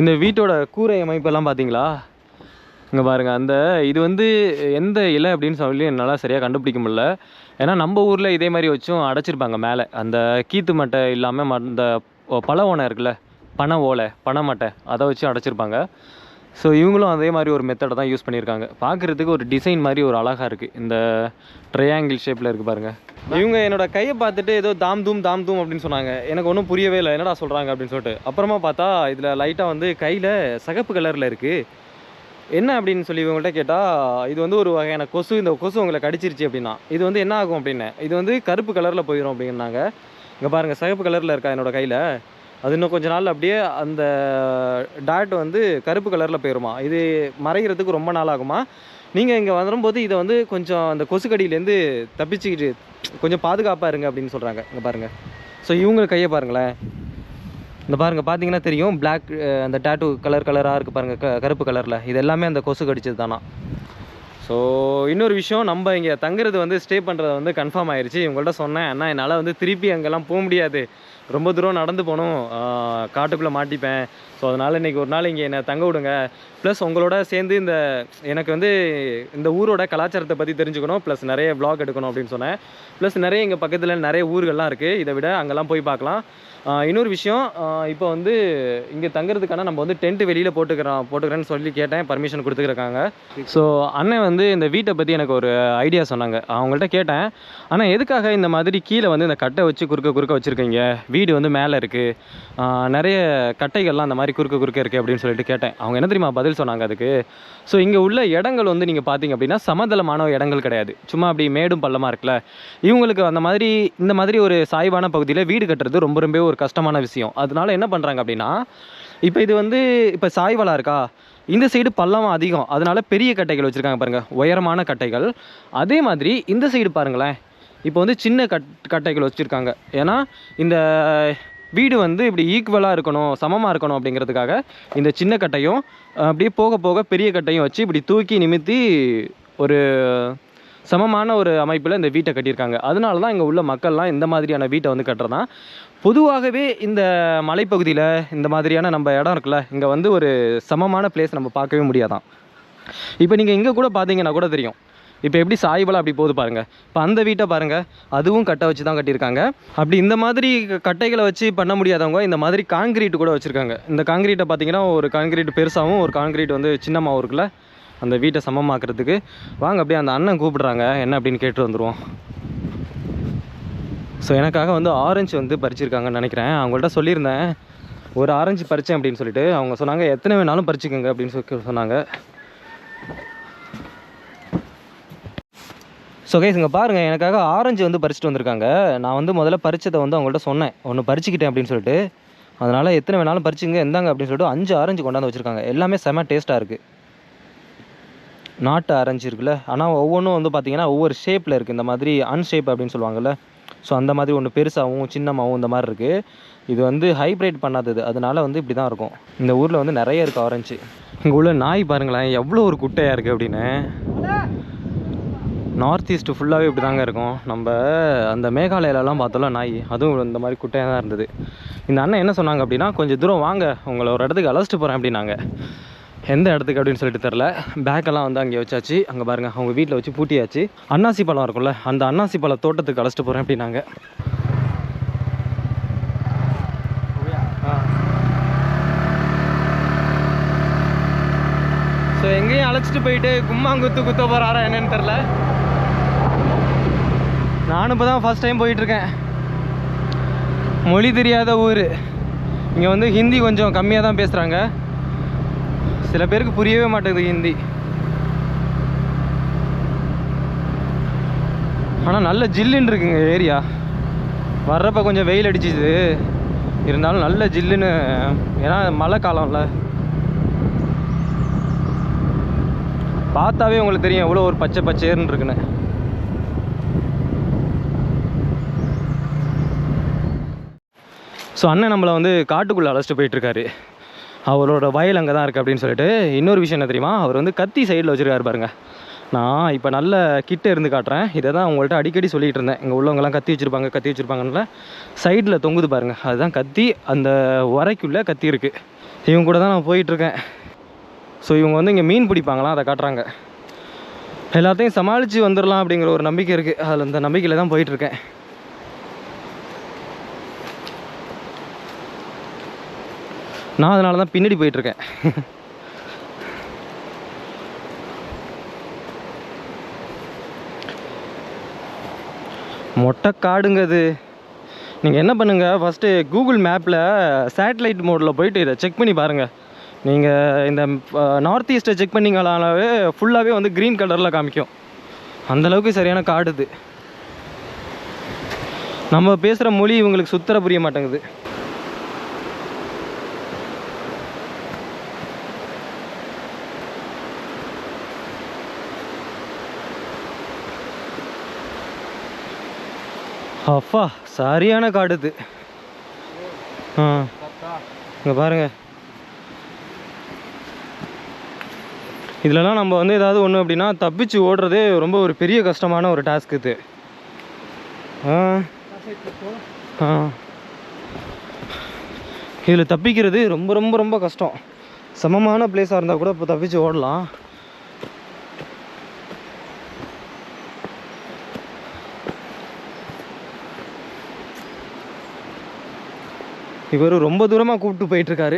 இந்த வீட்டோட கூரை அமைப்பெல்லாம் பார்த்தீங்களா? இங்கே பாருங்கள், அந்த இது வந்து எந்த இலை அப்படின்னு சொல்லி என்னால் சரியாக கண்டுபிடிக்க முடியல. ஏன்னா நம்ம ஊரில் இதே மாதிரி வச்சும் அடைச்சிருப்பாங்க மேலே. அந்த கீத்து மட்டை இல்லாமல் அந்த பழ ஓனை இருக்குல்ல, பனை மட்டை அதை வச்சு அடைச்சிருப்பாங்க. ஸோ இவங்களும் அதே மாதிரி ஒரு மெத்தடை தான் யூஸ் பண்ணியிருக்காங்க. பார்க்குறதுக்கு ஒரு டிசைன் மாதிரி ஒரு அழகாக இருக்குது. இந்த ட்ரையாங்கிள் ஷேப்பில் இருக்குது பாருங்கள். இவங்க என்னோட கையை பார்த்துட்டு ஏதோ தாம் தூம் அப்படின்னு சொன்னாங்க. எனக்கு ஒன்றும் புரியவே இல்லை, என்னடா சொல்கிறாங்க அப்படின்னு சொல்லிட்டு. அப்புறமா பார்த்தா இதில் லைட்டாக வந்து கையில் சிகப்பு கலரில் இருக்குது. என்ன அப்படின்னு சொல்லி இவங்கள்ட்ட கேட்டால் இது வந்து ஒரு வகையான கொசு, இந்த கொசு உங்களை கடிச்சிருச்சு அப்படின்னா இது வந்து என்ன ஆகும் அப்படின்னு, இது வந்து கருப்பு கலரில் போயிடும் அப்படின்னாங்க. இங்கே பாருங்கள் சிகப்பு கலரில் இருக்கா என்னோடய கையில், அது இன்னும் கொஞ்ச நாள் அப்படியே அந்த டாட் வந்து கருப்பு கலரில் போயிடுமா. இது மறைகிறதுக்கு ரொம்ப நாள் ஆகுமா. நீங்கள் இங்கே வரும்போது இதை வந்து கொஞ்சம் அந்த கொசுக்கடியிலேருந்து தப்பிச்சுக்கிட்டு கொஞ்சம் பாதுகாப்பாக இருங்க அப்படின்னு சொல்கிறாங்க. இங்கே பாருங்கள். ஸோ இவங்க கையை பாருங்களேன், இந்த பாருங்கள் பார்த்தீங்கன்னா தெரியும், பிளாக் அந்த டேட்டூ கலராக இருக்குது பாருங்கள், கருப்பு கலரில். இது எல்லாமே அந்த கொசு கடிச்சது தானா. ஸோ இன்னொரு விஷயம், நம்ம இங்கே தங்குறது வந்து ஸ்டே பண்ணுறது வந்து கன்ஃபார்ம் ஆயிடுச்சு. இவங்கள்ட்ட சொன்னேன், அண்ணா என்னால் வந்து திருப்பி அங்கெல்லாம் போக முடியாது, ரொம்ப தூரம் நடந்து போகணும், காட்டுக்குள்ளே மாட்டிப்பேன். ஸோ அதனால் இன்றைக்கி ஒரு நாள் இங்கே என்னை தங்க விடுங்க. ப்ளஸ் உங்களோட சேர்ந்து எனக்கு வந்து இந்த ஊரோட கலாச்சாரத்தை பற்றி தெரிஞ்சுக்கணும், ப்ளஸ் நிறைய வ்ளாக் எடுக்கணும் அப்படின்னு சொன்னேன். ப்ளஸ் நிறைய இங்கே பக்கத்தில் நிறைய ஊர்கள்லாம் இருக்குது, இதை விட அங்கெல்லாம் போய் பார்க்கலாம். இன்னொரு விஷயம், இப்போ வந்து இங்கே தங்குறதுக்கான நம்ம வந்து டென்ட்டு வெளியில் போட்டுக்கிறேன்னு சொல்லி கேட்டேன், பர்மிஷன் கொடுத்துருக்காங்க. ஸோ அண்ணன் வந்து இந்த வீட்டை பற்றி எனக்கு ஒரு ஐடியா சொன்னாங்க. அவங்கள்ட்ட கேட்டேன், ஆனால் எதுக்காக இந்த மாதிரி கீழே வந்து இந்த கட்டை வச்சு குறுக்க வச்சுருக்கீங்க, வீடு வந்து மேலே இருக்குது, நிறைய கட்டைகள்லாம் அந்த மாதிரி குறுக்க இருக்குது அப்படின்னு சொல்லிட்டு கேட்டேன். அவங்க என்ன தெரியுமா பதில் சொன்னாங்க அதுக்கு? ஸோ இங்கே உள்ள இடங்கள் வந்து நீங்கள் பார்த்தீங்க அப்படின்னா சமதளமான இடங்கள் கிடையாது, சும்மா அப்படி மேடும் பள்ளமாக இருக்குல்ல. இவங்களுக்கு அந்த மாதிரி இந்த மாதிரி ஒரு சாய்வான பகுதியில் வீடு கட்டுறது ரொம்ப ஒரு கஷ்டமான விஷயம். அதனால என்ன பண்ணுறாங்க அப்படின்னா, இப்போ இது வந்து இப்போ சாய்வலா இருக்கா, இந்த சைடு பள்ளம் அதிகம், அதனால பெரிய கட்டைகள் வச்சுருக்காங்க பாருங்கள், உயரமான கட்டைகள். அதே மாதிரி இந்த சைடு பாருங்களேன், இப்போ வந்து சின்ன கட்டைகள் வச்சுருக்காங்க. ஏன்னா இந்த வீடு வந்து இப்படி ஈக்குவலாக இருக்கணும், சமமாக இருக்கணும் அப்படிங்கிறதுக்காக இந்த சின்ன கட்டையும் அப்படியே போக பெரிய கட்டையும் வச்சு இப்படி தூக்கி நிமித்தி ஒரு சமமான ஒரு அமைப்பில் இந்த வீட்டை கட்டியிருக்காங்க. அதனால தான் இங்கே உள்ள மக்கள்லாம் இந்த மாதிரியான வீட்டை வந்து கட்டுறதான். பொதுவாகவே இந்த மலைப்பகுதியில் இந்த மாதிரியான நம்ம இடம் இருக்குல்ல, இங்கே வந்து ஒரு சமமான பிளேஸ் நம்ம பார்க்கவே முடியாதான். இப்போ நீங்கள் இங்கே கூட பார்த்தீங்கன்னா கூட தெரியும், இப்போ எப்படி சாய்வலாக அப்படி போகுது பாருங்கள். இப்போ அந்த வீட்டை பாருங்கள், அதுவும் கட்டை வச்சு தான் கட்டியிருக்காங்க. அப்படி இந்த மாதிரி கட்டைகளை வச்சு பண்ண முடியாதவங்க இந்த மாதிரி காங்கிரீட் கூட வச்சுருக்காங்க. இந்த காங்கிரீட்டை பார்த்தீங்கன்னா ஒரு காங்கிரீட் பெருசாகவும் ஒரு காங்கிரீட் வந்து சின்னமாகவும் இருக்குல்ல, அந்த வீட்டை சமமாக்குறதுக்கு. வாங்க அப்படியே அந்த அண்ணன் கூப்பிடுறாங்க, என்ன அப்படின்னு கேட்டு வந்துடுவோம். ஸோ எனக்காக வந்து ஆரஞ்சு வந்து பறிச்சிருக்காங்கன்னு நினைக்கிறேன். அவங்கள்ட்ட சொல்லியிருந்தேன் ஒரு ஆரஞ்சு பறித்தேன் அப்படின்னு சொல்லிட்டு. அவங்க சொன்னாங்க எத்தனை வேணாலும் பறிச்சுக்கோங்க அப்படின்னு சொல்லி சொன்னாங்க. ஸோ கைஸ் இங்கே பாருங்கள், எனக்காக ஆரஞ்சு வந்து பறிச்சுட்டு வந்திருக்காங்க. நான் வந்து முதல்ல பறிச்சதை வந்து அவங்கள்ட்ட சொன்னேன், ஒன்று பறிச்சுக்கிட்டேன் அப்படின்னு சொல்லிட்டு. அதனால் எத்தனை வேணாலும் பறிச்சுங்க, எந்தாங்க அப்படின்னு சொல்லிட்டு 5 ஆரஞ்சு கொண்டாந்து வச்சுருக்காங்க. எல்லாமே செம டேஸ்ட்டாக இருக்குது. நாட்டு ஆரஞ்சு இருக்குல்ல, ஆனால் ஒவ்வொன்றும் வந்து பார்த்திங்கன்னா ஒவ்வொரு ஷேப்பில் இருக்குது. இந்த மாதிரி அன்ஷேப் அப்படின்னு சொல்லுவாங்கள்ல, ஸோ அந்த மாதிரி ஒன்று பெருசாகவும் சின்னமாகவும் இந்த மாதிரி இருக்குது. இது வந்து ஹைப்ரேட் பண்ணாதது, அதனால வந்து இப்படி தான் இருக்கும். இந்த ஊரில் வந்து நிறைய இருக்குது ஆரஞ்சு. இங்கே உள்ள நாய் பாருங்களேன் எவ்வளோ ஒரு குட்டையாக இருக்குது அப்படின்னு. நார்த் ஈஸ்ட்டு ஃபுல்லாகவே இப்படி தாங்க இருக்கும். நம்ம அந்த மேகாலயாலலாம் பார்த்தோம்ல நாய், அதுவும் இந்த மாதிரி குட்டையாக தான் இருந்தது. இந்த அண்ணன் என்ன சொன்னாங்க அப்படின்னா, கொஞ்சம் தூரம் வாங்க, உங்களை ஒரு இடத்துக்கு அழைச்சிட்டு போகிறேன் அப்படின்னாங்க. எந்த இடத்துக்கு அப்படின்னு சொல்லிட்டு தெரில. பேக்கெல்லாம் வந்து அங்கே வச்சாச்சு. அங்கே பாருங்கள், அவங்க வீட்டில் வச்சு பூட்டியாச்சு. அன்னாசி பழம் இருக்கும்ல, அந்த அன்னாசி பழ தோட்டத்துக்கு அழைச்சிட்டு போகிறேன் அப்படின்னாங்க. ஸோ எங்கேயும் அழைச்சிட்டு போயிட்டு கும்மாங்குத்து குத்த போகிறாரா என்னன்னு தெரில. நானும் இப்போ தான் ஃபஸ்ட் டைம் போயிட்டுருக்கேன். மொழி தெரியாத ஊர். இங்கே வந்து ஹிந்தி கொஞ்சம் கம்மியாக தான் பேசுகிறாங்க. சில பேருக்கு புரியவே மாட்டேங்குது ஹிந்தி. ஆனால் நல்ல ஜில்லுன்னு இருக்குங்க ஏரியா. வர்றப்ப கொஞ்சம் வெயில் அடிச்சிது, இருந்தாலும் நல்ல ஜில்லுன்னு. ஏன்னா மழை காலம்ல, பார்த்தாவே உங்களுக்கு தெரியும் எவ்வளோ ஒரு பச்சை பச்சைன்னு இருக்குன்னு. ஸோ அண்ணன் நம்மளை வந்து காட்டுக்குள்ளே அழைச்சிட்டு போயிட்டுருக்காரு. அவரோட வயல் அங்கே தான் இருக்குது அப்படின்னு சொல்லிட்டு. இன்னொரு விஷயம் என்ன தெரியுமா, அவர் வந்து கத்தி சைடில் வச்சுருக்காரு பாருங்க. நான் இப்போ நல்ல கிட்ட இருந்து காட்டுறேன். இதை தான் உங்கள்கிட்ட அடிக்கடி சொல்லிகிட்டு இருந்தேன். இங்கே உள்ளவங்கலாம் கத்தி வச்சுருப்பாங்கன்னு சைடில் தொங்குது பாருங்கள், அதுதான் கத்தி. அந்த உரைக்குள்ளே கத்தி இருக்குது. இவங்க கூட தான் நான் போயிட்டுருக்கேன். ஸோ இவங்க வந்து இங்கே மீன் பிடிப்பாங்களாம், அதை காட்டுறாங்க. எல்லாத்தையும் சமாளித்து வந்துடலாம் அப்படிங்கிற ஒரு நம்பிக்கை இருக்குது. அதில் அந்த நம்பிக்கையில் தான் போயிட்டுருக்கேன். நான் அதனால தான் பின்னாடி போயிட்டுருக்கேன். மொட்டை காடுங்க அது. நீங்கள் என்ன பண்ணுங்கள், ஃபஸ்ட்டு கூகுள் மேப்பில் சேட்டலைட் மோடில் போயிட்டு இதை செக் பண்ணி பாருங்கள். நீங்கள் இந்த நார்த் ஈஸ்ட்டை செக் பண்ணிங்களாவே ஃபுல்லாகவே வந்து க்ரீன் கலரில் காமிக்கும். அந்தளவுக்கு சரியான காடு இது. நம்ம பேசுகிற மொழி இவங்களுக்கு சுத்தர புரிய மாட்டேங்குது. அப்பா சரியான காடு இது. இங்கே பாருங்கள், இதிலலாம் நம்ம வந்து ஏதாவது ஒன்று அப்படின்னா தப்பிச்சு ஓடுறதே ரொம்ப ஒரு பெரிய கஷ்டமான ஒரு டாஸ்க் இது. இதில் தப்பிக்கிறது ரொம்ப ரொம்ப ரொம்ப கஷ்டம். சமமான பிளேஸாக இருந்தால் கூட இப்போ தப்பிச்சு ஓடலாம். இவர் ரொம்ப தூரமாக கூப்பிட்டு போயிட்டுருக்காரு.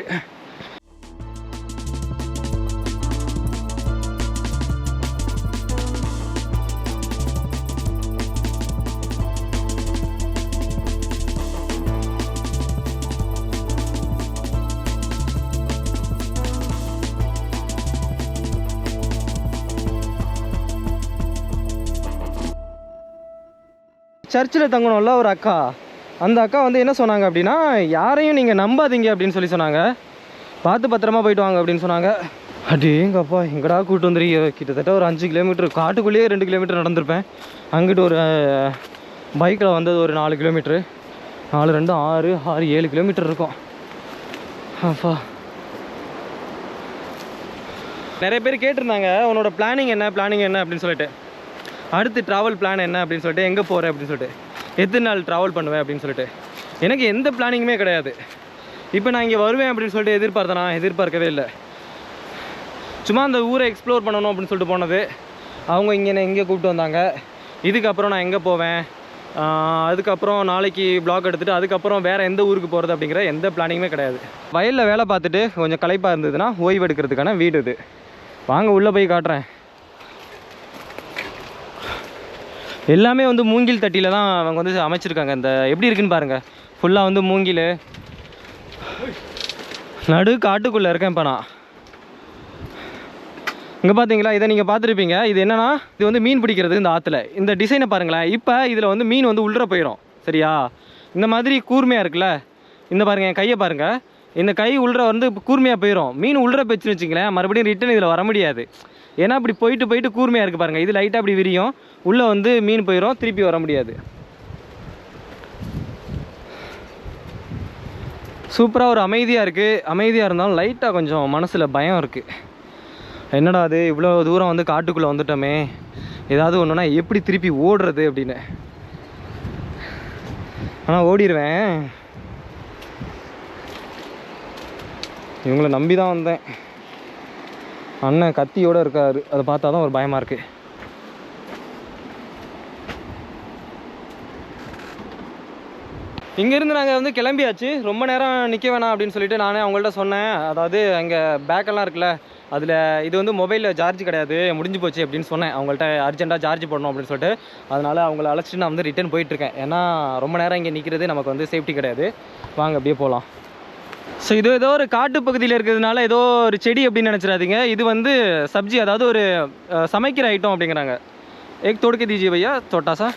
சர்ச்சில் தங்கணும்ல ஒரு அக்கா, அந்த அக்கா வந்து என்ன சொன்னாங்க அப்படின்னா, யாரையும் நீங்கள் நம்பாதீங்க அப்படின்னு சொன்னாங்க. பார்த்து பத்திரமா போயிட்டு வாங்க அப்படின்னு சொன்னாங்க. அடேங்கப்பா, எங்கடா கூப்பிட்டு வந்துருக்கீங்க. கிட்டத்தட்ட ஒரு 5 கிலோமீட்டர், காட்டுக்குள்ளேயே 2 கிலோமீட்டர் நடந்திருப்பேன். அங்கிட்டு ஒரு பைக்கில் வந்தது ஒரு 4 கிலோமீட்ரு. 4 2 6 6 7 கிலோமீட்டர் இருக்கும். அப்பா, நிறைய பேர் கேட்டிருந்தாங்க உன்னோட பிளானிங் என்ன அப்படின்னு சொல்லிட்டு. அடுத்து ட்ராவல் பிளான் என்ன அப்படின்னு சொல்லிட்டு, எங்கே போகிறேன் அப்படின்னு சொல்லிட்டு, எத்தனை நாள் ட்ராவல் பண்ணுவேன் அப்படின்னு சொல்லிட்டு. எனக்கு எந்த பிளானிங்குமே கிடையாது. இப்போ நான் இங்கே வருவேன் அப்படின்னு சொல்லிட்டு எதிர்பார்க்கவே இல்லை. சும்மா அந்த ஊரை எக்ஸ்ப்ளோர் பண்ணணும் அப்படின்னு சொல்லிட்டு போனது. அவங்க இங்கே கூப்பிட்டு வந்தாங்க. இதுக்கப்புறம் நான் எங்கே போவேன், அதுக்கப்புறம் நாளைக்கு ப்ளாக் எடுத்துகிட்டு அதுக்கப்புறம் வேறு எந்த ஊருக்கு போகிறது அப்படிங்கிற எந்த பிளானிங்குமே கிடையாது. வயலில் வேலை பார்த்துட்டு கொஞ்சம் களைப்பாக இருந்ததுன்னா ஓய்வு எடுக்கிறதுக்கான வீடு இது. வாங்க உள்ளே போய் காட்டுறேன். எல்லாமே வந்து மூங்கில் தட்டியில் தான் அவங்க வந்து அமைச்சிருக்காங்க. இந்த எப்படி இருக்குன்னு பாருங்கள், ஃபுல்லாக வந்து மூங்கில். நடு காட்டுக்குள்ளே இருக்கேன் இப்போ நான். இங்கே பார்த்தீங்களா, இதை நீங்கள் பார்த்துருப்பீங்க. இது என்னென்னா, இது வந்து மீன் பிடிக்கிறது இந்த ஆற்றுல. இந்த டிசைனை பாருங்களேன். இப்போ இதில் வந்து மீன் வந்து உள்ளே போயிடும். சரியா, இந்த மாதிரி கூர்மையாக இருக்குல்ல, இந்த பாருங்கள், என் கையை பாருங்கள். இந்த கை உள்ளே வந்து கூர்மையாக போயிடும். மீன் உள்ளே போயிடுச்சுன்னு வச்சிங்களேன், மறுபடியும் ரிட்டன் இதில் வர முடியாது. ஏன்னா அப்படி போயிட்டு போயிட்டு கூர்மையாக இருக்குது பாருங்கள். இது லைட்டாக அப்படி விரியும், உள்ளே வந்து மீன் போயிடும், திருப்பி வர முடியாது. சூப்பராக ஒரு அமைதியாக இருக்குது. அமைதியாக இருந்தாலும் லைட்டாக கொஞ்சம் மனசில் பயம் இருக்குது. என்னடா அது இவ்வளோ தூரம் வந்து காட்டுக்குள்ளே வந்துட்டோமே, ஏதாவது ஒன்றுனா எப்படி திருப்பி ஓடுறது அப்படின்னு. ஆனால் ஓடிடுவேன். இவங்கள நம்பி தான் வந்தேன். அண்ணன் கத்தியோடு இருக்காரு, அதை பார்த்தா தான் ஒரு பயமாக இருக்குது. இங்கேருந்து நாங்கள் வந்து கிளம்பியாச்சு. ரொம்ப நேரம் நிற்க வேணாம் அப்படின்னு சொல்லிட்டு நானே அவங்கள்ட்ட சொன்னேன். அதாவது அங்கே பேக்கெல்லாம் இருக்குல்ல, அதில் இது வந்து மொபைலில் சார்ஜ் கிடையாது, முடிஞ்சு போச்சு அப்படின்னு சொன்னேன். அவங்கள்ட்ட அர்ஜென்ட்டாக சார்ஜ் போடணும் அப்படின்னு சொல்லிட்டு. அதனால் அவங்கள அழைச்சிட்டு நான் வந்து ரிட்டர்ன் போயிட்டுருக்கேன். ஏன்னா ரொம்ப நேரம் இங்கே நிற்கிறது நமக்கு வந்து சேஃப்டி கிடையாது. வாங்க அப்படியே போகலாம். ஸோ இது ஏதோ ஒரு காட்டு பகுதியில் இருக்கிறதுனால ஏதோ ஒரு செடி அப்படின்னு நினச்சிடாதீங்க. இது வந்து சப்ஜி, அதாவது ஒரு சமைக்கிற ஐட்டம் அப்படிங்கிறாங்க. एक तोड़ के दीजिए भैया छोटा सा।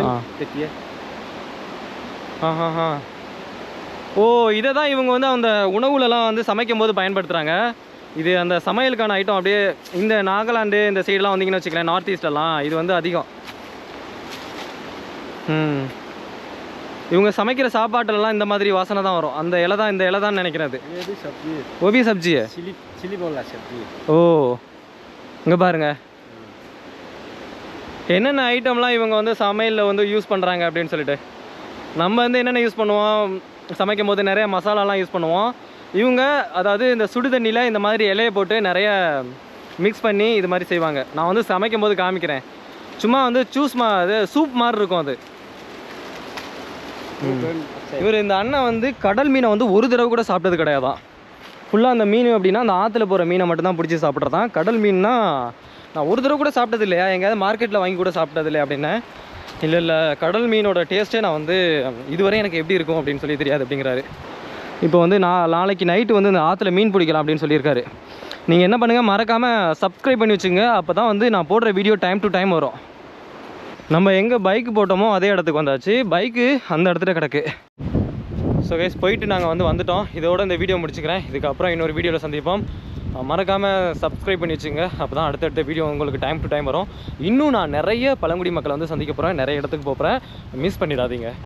हाँ देखिए, हाँ हाँ हाँ. ஓ, இதை தான் இவங்க வந்து அந்த உணவுலலாம் வந்து சமைக்கும் போது பயன்படுத்துகிறாங்க. இது அந்த சமையலுக்கான ஐட்டம். அப்படியே இந்த நாகாலாந்து இந்த சைடெலாம் வந்தீங்கன்னு வச்சுக்கலாம், நார்த் ஈஸ்ட்லலாம் இது வந்து அதிகம். இவங்க சமைக்கிற சாப்பாட்டுலலாம் இந்த மாதிரி வாசனை தான் வரும். அந்த இலை தான், இந்த இலை தான் நினைக்கிறது. ஓபி சப்ஜி சில்லி போல சப்ஜி. ஓ, இங்கே பாருங்க என்னென்ன ஐட்டம்லாம் இவங்க வந்து சமையலில் வந்து யூஸ் பண்ணுறாங்க அப்படின்னு சொல்லிட்டு. நம்ம வந்து என்னென்ன யூஸ் பண்ணுவோம் சமைக்கும் போது, நிறைய மசாலாலாம் யூஸ் பண்ணுவோம். இவங்க அதாவது இந்த சுடு தண்ணியில் இந்த மாதிரி இலையை போட்டு நிறைய மிக்ஸ் பண்ணி இது மாதிரி செய்வாங்க. நான் வந்து சமைக்கும் போது காமிக்கிறேன். சும்மா வந்து அது சூப் மாதிரி இருக்கும் அது. இவர் இந்த அண்ணன் வந்து கடல் மீனை வந்து ஒரு தடவை கூட சாப்பிட்டது கிடையாதான். ஃபுல்லாக அந்த மீன் அப்படின்னா அந்த ஆற்றுல போகிற மீனை மட்டும்தான் பிடிச்சி சாப்பிட்றதான். கடல் மீன்னா நான் ஒரு தடவை கூட சாப்பிட்டது இல்லையா, எங்கேயாவது மார்க்கெட்டில் வாங்கி கூட சாப்பிட்டது இல்லை அப்படின்னா. இல்லை கடல் மீனோட டேஸ்ட்டே நான் வந்து இதுவரை எனக்கு எப்படி இருக்கும் அப்படின்னு சொல்லி தெரியாது அப்படிங்கிறாரு. இப்போ வந்து நாளைக்கு நைட்டு வந்து இந்த ஆற்றுல மீன் பிடிக்கலாம் அப்படின்னு சொல்லியிருக்காரு. நீங்கள் என்ன பண்ணுங்கள், மறக்காமல் சப்ஸ்கிரைப் பண்ணி வச்சுங்க. அப்போ தான் வந்து நான் போடுற வீடியோ டைம் டு டைம் வரும். நம்ம எங்கே பைக்கு போட்டோமோ அதே இடத்துக்கு வந்தாச்சு. பைக்கு அந்த இடத்துல கிடக்கு. ஸோ கைஸ், போயிட்டு நாங்கள் வந்து வந்துட்டோம். இதோட இந்த வீடியோ முடிச்சுக்கிறேன். இதுக்கப்புறம் இன்னொரு வீடியோவில் சந்திப்போம். மறக்காமல் சப்ஸ்கிரைப் பண்ணி வச்சுங்க. அப்போ தான் அடுத்தடுத்த வீடியோ உங்களுக்கு டைம் டு டைம் வரும். இன்னும் நான் நிறைய பழங்குடி மக்களை வந்து சந்திக்க போகிறேன், நிறைய இடத்துக்கு போகிறேன். மிஸ் பண்ணிடாதீங்க.